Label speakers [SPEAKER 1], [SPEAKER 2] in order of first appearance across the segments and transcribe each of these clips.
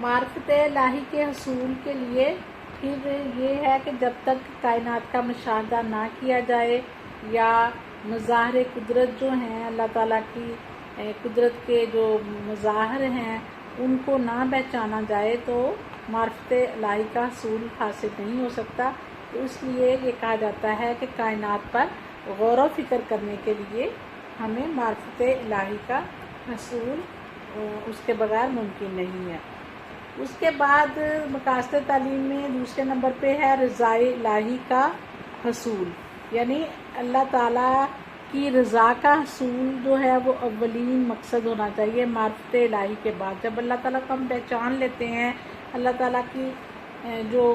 [SPEAKER 1] معرفت الہی کے حصول کے لیے پھر یہ ہے کہ جب تک کائنات کا مشاہدہ نہ کیا جائے یا مظاہر قدرت جو ہیں اللہ تعالیٰ کی قدرت کے جو مظاہر ہیں ان کو نہ پہچانا جائے تو معرفت الہی کا حصول حاصل نہیں ہو سکتا. تو اس لیے یہ کہا جاتا ہے کہ کائنات پر غور و فکر کرنے کے لیے ہمیں معرفت الہی کا حصول اس کے بغیر ممکن نہیں ہے. اس کے بعد مقاصد تعلیم میں دوسرے نمبر پہ ہے رضا الہی کا حصول، یعنی اللہ تعالیٰ کی رضا کا حصول جو ہے وہ اولین مقصد ہونا چاہیے معرفت الہی کے بعد. جب اللہ تعالیٰ کو ہم پہچان لیتے ہیں، اللہ تعالیٰ کی جو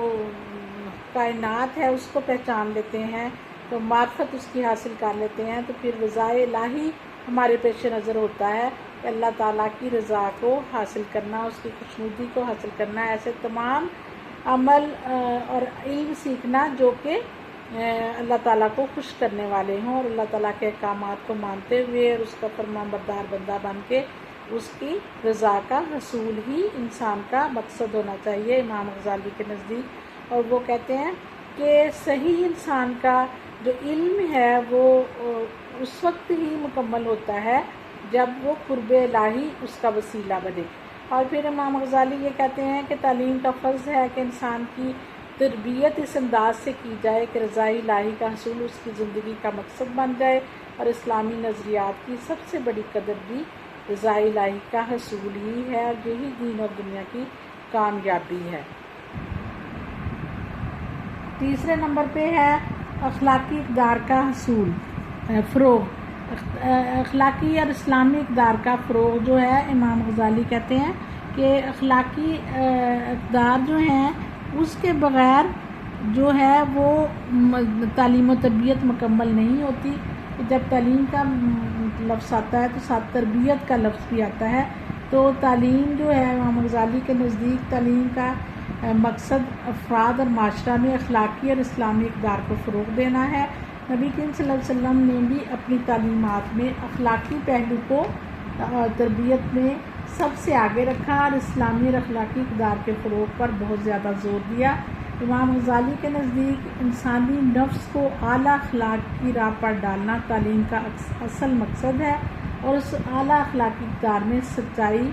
[SPEAKER 1] کائنات ہے اس کو پہچان لیتے ہیں، تو معرفت اس کی حاصل کر لیتے ہیں، تو پھر رضا الہی ہمارے پیش نظر ہوتا ہے کہ اللہ تعالیٰ کی رضا کو حاصل کرنا، اس کی خوشنودی کو حاصل کرنا. ایسے تمام عمل اور علم سیکھنا جو کہ اللہ تعالیٰ کو خوش کرنے والے ہوں اور اللہ تعالیٰ کے احکامات کو مانتے ہوئے اور اس کا فرمان بردار بندہ بن کے اس کی رضا کا حصول ہی انسان کا مقصد ہونا چاہیے امام غزالی کے نزدیک. اور وہ کہتے ہیں کہ صحیح انسان کا جو علم ہے وہ اس وقت ہی مکمل ہوتا ہے جب وہ قرب الہی اس کا وسیلہ بنے. اور پھر امام غزالی یہ کہتے ہیں کہ تعلیم کا فرض ہے کہ انسان کی تربیت اس انداز سے کی جائے کہ رضا الہی کا حصول اس کی زندگی کا مقصد بن جائے، اور اسلامی نظریات کی سب سے بڑی قدر بھی رضا الہی کا حصول ہی ہے، اور یہی دین اور دنیا کی کامیابی ہے. تیسرے نمبر پہ ہے اخلاقی اقدار کا حصول فروغ. اخلاقی اور اسلامی اقدار کا فروغ جو ہے امام غزالی کہتے ہیں کہ اخلاقی اقدار جو ہیں اس کے بغیر جو ہے وہ تعلیم و تربیت مکمل نہیں ہوتی. جب تعلیم کا لفظ آتا ہے تو ساتھ تربیت کا لفظ بھی آتا ہے. تو تعلیم جو ہے امام غزالی کے نزدیک تعلیم کا مقصد افراد اور معاشرہ میں اخلاقی اور اسلامی اقدار کو فروغ دینا ہے. نبی کریم صلی اللہ علیہ وسلم نے بھی اپنی تعلیمات میں اخلاقی پہلو کو تربیت میں سب سے آگے رکھا اور اسلامی اور اخلاقی اقدار کے فروغ پر بہت زیادہ زور دیا. امام غزالی کے نزدیک انسانی نفس کو اعلیٰ اخلاق کی راہ پر ڈالنا تعلیم کا اصل مقصد ہے، اور اس اعلیٰ اخلاقی اقدار میں سچائی،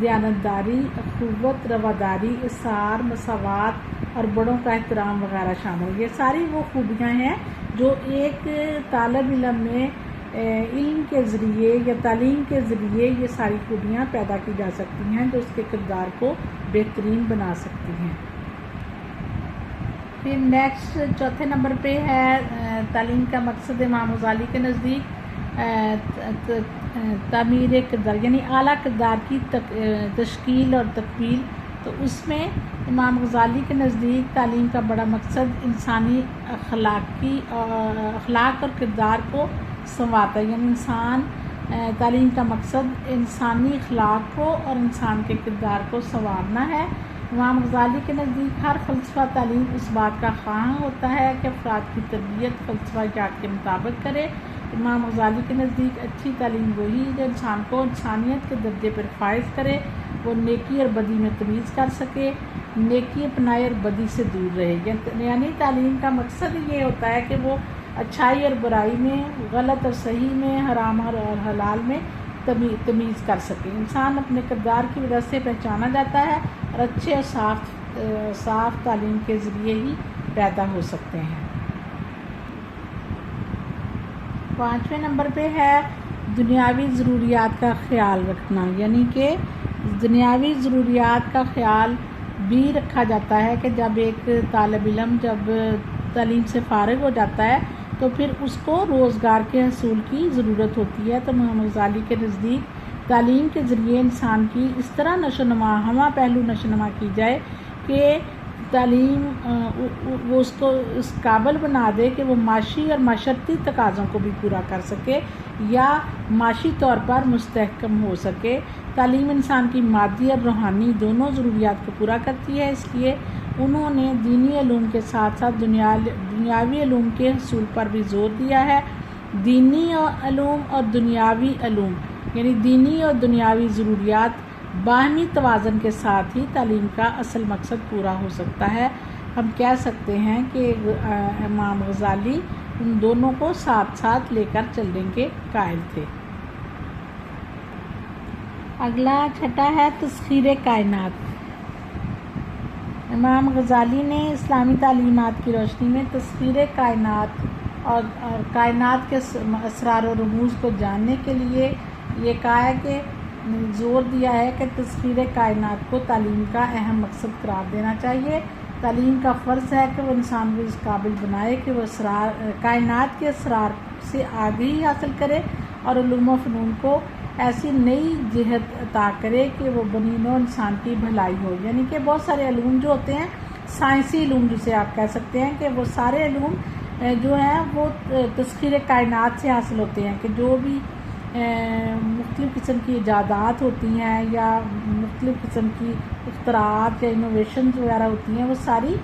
[SPEAKER 1] دیانتداری، اخوت، رواداری، اصرار، مساوات اور بڑوں کا احترام وغیرہ شامل. یہ ساری وہ خوبیاں ہیں جو ایک طالب علم میں علم کے ذریعے یا تعلیم کے ذریعے یہ ساری خوبیاں پیدا کی جا سکتی ہیں جو اس کے کردار کو بہترین بنا سکتی ہیں. پھر نیکسٹ چوتھے نمبر پہ ہے تعلیم کا مقصد امام غزالی کے نزدیک تعمیر کردار، یعنی اعلیٰ کردار کی تشکیل اور تکمیل. تو اس میں امام غزالی کے نزدیک تعلیم کا بڑا مقصد انسانی اخلاق اور کردار کو سنوارتا ہے، یعنی تعلیم کا مقصد انسانی اخلاق کو اور انسان کے کردار کو سنوارنا ہے. امام غزالی کے نزدیک ہر فلسفہ تعلیم اس بات کا خواہاں ہوتا ہے کہ افراد کی تربیت فلسفہ جات کے مطابق کرے. امام غزالی کے نزدیک اچھی تعلیم وہی جو انسان کو انسانیت کے درجے پر فائز کرے، وہ نیکی اور بدی میں تمیز کر سکے، نیکی اپنائے اور بدی سے دور رہے. یعنی تعلیم کا مقصد یہ ہوتا ہے کہ وہ اچھائی اور برائی میں، غلط اور صحیح میں، حرام اور حلال میں تمیز کر سکے. انسان اپنے کردار کی وجہ سے پہچانا جاتا ہے اور اچھے اور صاف تعلیم کے ذریعے ہی پیدا ہو سکتے ہیں. پانچویں نمبر پہ ہے دنیاوی ضروریات کا خیال رکھنا، یعنی کہ دنیاوی ضروریات کا خیال بھی رکھا جاتا ہے کہ جب ایک طالب علم جب تعلیم سے فارغ ہو جاتا ہے تو پھر اس کو روزگار کے حصول کی ضرورت ہوتی ہے. تو امام غزالی کے نزدیک تعلیم کے ذریعے انسان کی اس طرح ہمہ پہلو نشو نما کی جائے کہ تعلیم وہ اس کو اس قابل بنا دے کہ وہ معاشی اور معاشرتی تقاضوں کو بھی پورا کر سکے یا معاشی طور پر مستحکم ہو سکے. تعلیم انسان کی مادی اور روحانی دونوں ضروریات کو پورا کرتی ہے، اس لیے انہوں نے دینی علوم کے ساتھ ساتھ دنیاوی علوم کے حصول پر بھی زور دیا ہے. دینی علوم اور دنیاوی علوم، یعنی دینی اور دنیاوی ضروریات باہمی توازن کے ساتھ ہی تعلیم کا اصل مقصد پورا ہو سکتا ہے۔ ہم کہہ سکتے ہیں کہ امام غزالی ان دونوں کو ساتھ ساتھ لے کر چلنے کے قائل تھے۔ اگلا چھٹا ہے تسخیر کائنات۔ امام غزالی نے اسلامی تعلیمات کی روشنی میں تسخیر کائنات اور کائنات کے اسرار و رموز کو جاننے کے لیے یہ کہا ہے کہ زور دیا ہے کہ تسخیر کائنات کو تعلیم کا اہم مقصد قرار دینا چاہیے۔ تعلیم کا فرض ہے کہ وہ انسان کو اس قابل بنائے کہ وہ کائنات کے اسرار سے آگاہی حاصل کرے اور علوم و فنون کو ایسی نئی جہت عطا کرے کہ وہ بنی نوع انسان کی بھلائی ہو۔ یعنی کہ بہت سارے علوم جو ہوتے ہیں، سائنسی علوم جسے آپ کہہ سکتے ہیں، کہ وہ سارے علوم جو ہیں وہ تسخیر کائنات سے حاصل ہوتے ہیں، کہ جو بھی مختلف قسم کی ایجادات ہوتی ہیں یا مختلف قسم کی اختراعات یا انوویشنز وغیرہ ہوتی ہیں، وہ ساری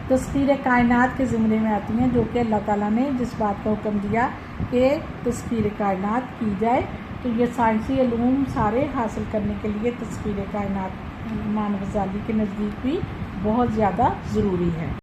[SPEAKER 1] تسخیر کائنات کے زمرے میں آتی ہیں، جو کہ اللہ تعالیٰ نے جس بات کا حکم دیا کہ تسخیر کائنات کی جائے، تو یہ سائنسی علوم سارے حاصل کرنے کے لیے تسخیر کائنات امام غزالی کے نزدیک بھی بہت زیادہ ضروری ہے۔